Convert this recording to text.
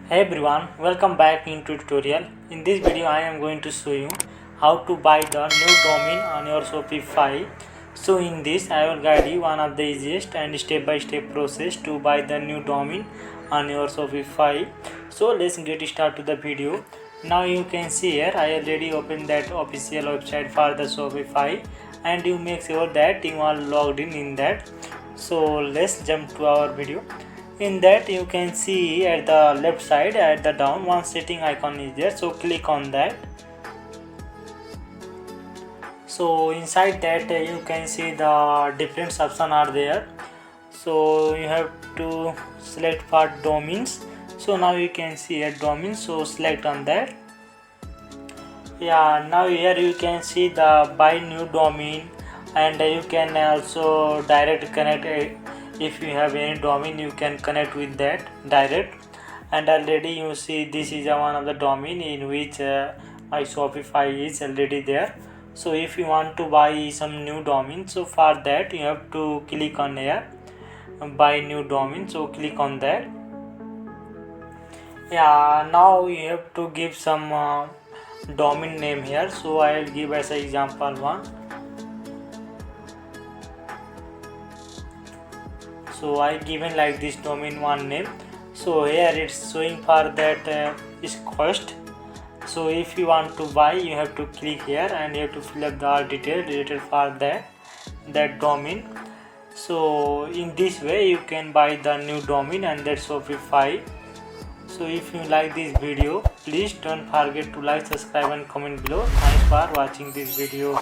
Hey everyone, welcome back into tutorial. In this video I am going to show you how to buy the new domain on your Shopify. So in this I will guide you one of the easiest and step-by-step process to buy the new domain on your Shopify. So let's get started to the video. Now you can see here I already opened that official website for the Shopify, and you make sure that you are logged in that. So let's jump to our video. In that you can see at the left side at the down one setting icon is there, so click on that. So inside that you can see the different options are there, so you have to select for domains. So now you can see a domain, so select on that. Yeah, now here you can see the buy new domain, and you can also direct connect if you have any domain you can connect with that direct. And already you see this is one of the domain in which my Shopify is already there. So if you want to buy some new domain, so for that you have to click on here buy new domain, so click on that. Yeah, now you have to give some domain name here, so I will give as an example one. So I given like this domain one name. So here it's showing for that is cost. So if you want to buy you have to click here and you have to fill up the detail related for that domain. So in this way you can buy the new domain and that's Shopify. So if you like this video, please don't forget to like, subscribe and comment below. Thanks for watching this video.